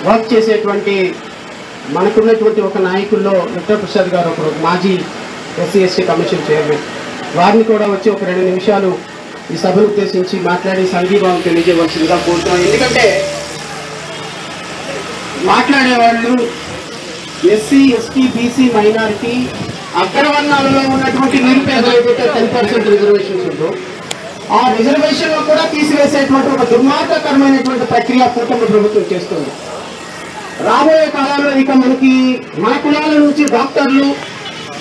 Work చేసేటువంటి మనకున్నటువంటి ఒక నాయకుల్లో విక్టర్ ప్రసాద్ గారు ఒకరు మాజీ ఎస్సీ కమిషన్ చైర్మన్. వారిని కూడా వచ్చి ఒక 2 నిమిషాలు ఈ సభను ఉద్దేశించి మాట్లాడి సంఘీభావం తెలియజేయవలసిందిగా కోరుతున్నాం. ఎందుకంటే మాట్లాడేవాళ్ళు ఎస్సీ, ఎస్టీ, బీసీ, మైనారిటీ అగ్రవర్ణాలలో ఉన్నటువంటి నిరుపేదలు ఏదైతే 10% రిజర్వేషన్స్ ఉందో ఆ రిజర్వేషన్ కూడా తీసివేసేటువంటి ఒక దుర్మార్గకరమైనటువంటి ప్రక్రియ కూటమి ప్రభుత్వం చేస్తుంది. రాబోయే కాలంలో ఇక మన కులాల నుంచి డాక్టర్లు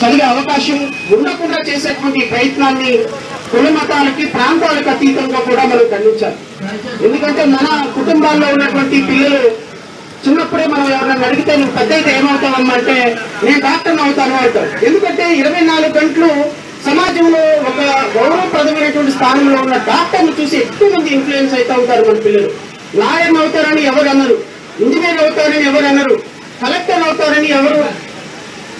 చదివే అవకాశం ఉండకుండా చేసేటువంటి ప్రయత్నాన్ని కుల మతాలకి, ప్రాంతాలకు అతీతంగా కూడా మనం ఖండించాలి. ఎందుకంటే మన కుటుంబాల్లో ఉన్నటువంటి పిల్లలు చిన్నప్పుడే మనం ఎవరైనా అడిగితే నువ్వు పెద్ద అయితే ఏమవుతావమ్మా అంటే నేను డాక్టర్ని అవుతాను అంటారు. ఎందుకంటే 24 గంటలు సమాజంలో ఒక గౌరవప్రదమైనటువంటి స్థానంలో ఉన్న డాక్టర్ని చూసి ఎక్కువ మంది ఇన్ఫ్లుయెన్స్ అవుతూ ఉంటారు మన పిల్లలు. లాయర్ని అవుతారని ఎవరు అన్నారు, ఇంజనీర్ అవుతారని ఎవరు అన్నారు, కలెక్టర్ అవుతారని ఎవరు,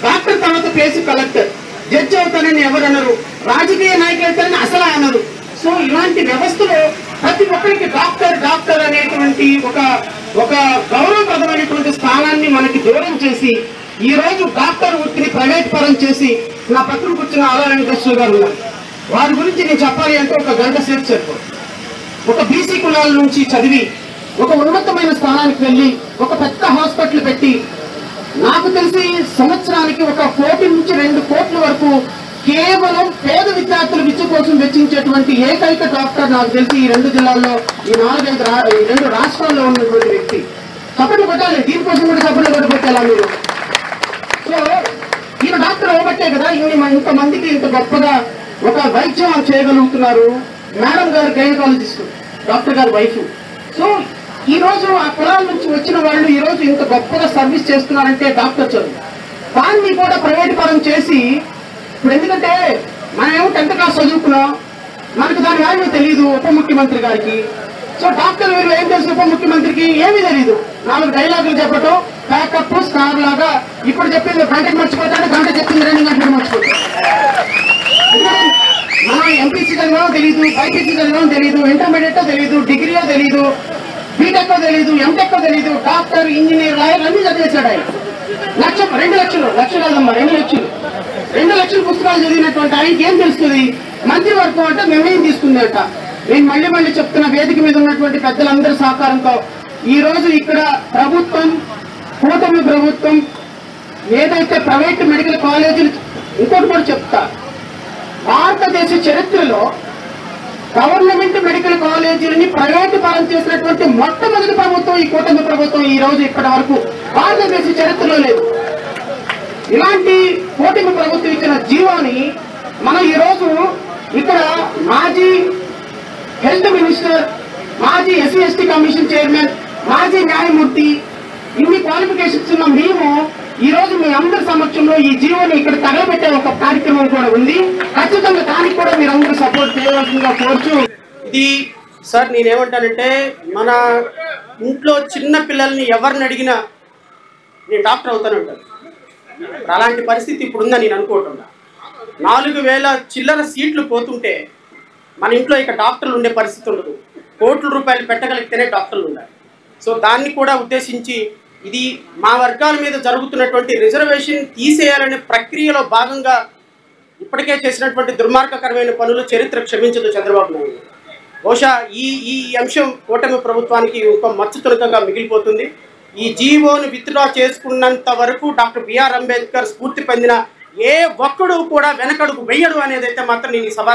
డాక్టర్ తర్వాత ప్లేస్ కలెక్టర్, జడ్జి అవుతారని ఎవరు అన్నారు, రాజకీయ నాయకులు అవుతారని అసలు అన్నారు. సో ఇలాంటి వ్యవస్థలో ప్రతి ఒక్కరికి డాక్టర్ అనేటువంటి ఒక గౌరవప్రదమైనటువంటి స్థానాన్ని మనకి దూరం చేసి ఈ రోజు డాక్టర్ వృత్తిని ప్రైవేట్ పరం చేసి నా పక్కన కూర్చున్న ఆలా వెంకటేశ్వర గారు ఉన్నారు. వారి గురించి నేను చెప్పాలి అంటే ఒక గంట సేపు సరిపోదు. ఒక బీసీ కులాల నుంచి చదివి ఒక ఉన్నతమైన స్థానానికి వెళ్ళి ఒక పెద్ద హాస్పిటల్ పెట్టి నాకు తెలిసి సంవత్సరానికి 1 కోటి నుంచి 2 కోట్ల వరకు కేవలం పేద విద్యార్థుల విద్య కోసం వెచ్చించేటువంటి ఏకైక డాక్టర్ నాకు తెలిసి ఈ 2 జిల్లాల్లో, ఈ 2 రాష్ట్రాల్లో ఉన్నటువంటి వ్యక్తి. చప్పట్లు కొట్టాలి, దీనికోసం కూడా చప్పట్లు కొట్టుకొచ్చేలా మీరు. సో ఈయన డాక్టర్ అవ్వబట్టే కదా ఇంతమందికి ఇంత గొప్పగా ఒక వైద్యం చేయగలుగుతున్నారు. మేడం గారు గైనకాలజిస్ట్, డాక్టర్ గారు వైఫ్. సో ఈ రోజు ఆ కులాల నుంచి వచ్చిన వాళ్ళు ఈ రోజు ఇంత గొప్పగా సర్వీస్ చేస్తున్నారంటే డాక్టర్ చదువు. దాన్ని కూడా ప్రైవేట్ పరం చేసి ఇప్పుడు ఎందుకంటే మనమేమో 10th క్లాస్ చదువుకున్నాం, మనకు దాని వాల్యూ తెలియదు ఉప ముఖ్యమంత్రి గారికి. సో డాక్టర్ వీళ్ళు ఏం తెలుసు ఉప ముఖ్యమంత్రికి ఏమీ తెలియదు. 4 డైలాగులు చెప్పటం, ప్యాకప్ స్టార్ లాగా ఇప్పుడు చెప్పింది గంటకి మర్చిపోతాడు, గంట చెప్పింది 2 గంటలకు మర్చిపోతాడు. మనం ఎంపీసీ చదివో తెలియదు, బైపీసీ చదివో తెలియదు, ఇంటర్మీడియట్ తెలియదు, డిగ్రీయో తెలియదు, బీటెక్ తెలియదు, ఎంటెక్ తెలియదు, డాక్టర్, ఇంజనీర్, లాయర్ అన్ని చదివేశాడు ఆయన. 2 లక్షలు కాదమ్మా, 2 లక్షల పుస్తకాలు చదివినటువంటి ఆయనకి ఏం తెలుస్తుంది? మంత్రివర్గం అంటే నిర్ణయం తీసుకుంది అంట. నేను మళ్ళీ చెప్తున్న వేదిక మీద ఉన్నటువంటి పెద్దలందరి సహకారంతో ఈ రోజు ఇక్కడ ప్రభుత్వం, కూటమి ప్రభుత్వం ఏదైతే ప్రైవేట్ మెడికల్ కాలేజీలు, ఇంకోటి కూడా చెప్తా, భారతదేశ చరిత్రలో గవర్నమెంట్ మెడికల్ కాలేజీలని ప్రైవేట్ పరం చేసినటువంటి మొట్టమొదటి ప్రభుత్వం ఈ కూటమి ప్రభుత్వం. ఈ రోజు ఇప్పటి వరకు భారతదేశ చరిత్రలో లేదు. ఇలాంటి కూటమి ప్రభుత్వం ఇచ్చిన జీవోని మనం ఈ రోజు ఇక్కడ మాజీ హెల్త్ మినిస్టర్, మాజీ ఎస్సీ ఎస్టీ కమిషన్ చైర్మన్, మాజీ న్యాయమూర్తి, ఇన్ని క్వాలిఫికేషన్స్ ఉన్న మేము ఈ రోజు మీ అందరి సమక్షంలో ఈ జీవోని ఇక్కడ తగలబెట్టే ఒక కార్యక్రమం కూడా ఉంది. ఖచ్చితంగా దానికి కూడా మీరు అందరూ సపోర్ట్ చేయవలసిందిగా కోరుచు. ఇది సార్ నేనేమంటానంటే మన ఇంట్లో చిన్న పిల్లల్ని ఎవరిని అడిగినా నేను డాక్టర్ అవుతానంటాను. అలాంటి పరిస్థితి ఇప్పుడు ఉందని నేను అనుకోవటం. 4000 చిల్లర సీట్లు పోతుంటే మన ఇంట్లో ఇక డాక్టర్లు ఉండే పరిస్థితి ఉండదు. కోట్ల రూపాయలు పెట్టగలిగితేనే డాక్టర్లు ఉండాలి. సో దాన్ని కూడా ఉద్దేశించి ఇది మా వర్గాల మీద జరుగుతున్నటువంటి రిజర్వేషన్ తీసేయాలనే ప్రక్రియలో భాగంగా ఇప్పటికే చేసినటువంటి దుర్మార్గకరమైన పనులు చరిత్ర క్షమించదు చంద్రబాబు నాయుడు. బహుశా ఈ అంశం కూటమి ప్రభుత్వానికి ఒక మచ్చుతునకగా మిగిలిపోతుంది. ఈ జీవోను విత్డ్రా చేసుకున్నంత వరకు డాక్టర్ బిఆర్ అంబేద్కర్ స్ఫూర్తి పొందిన ఏ ఒక్కడు కూడా వెనకడుగు వెయ్యడు అనేది అయితే మాత్రం నేను ఈ సభా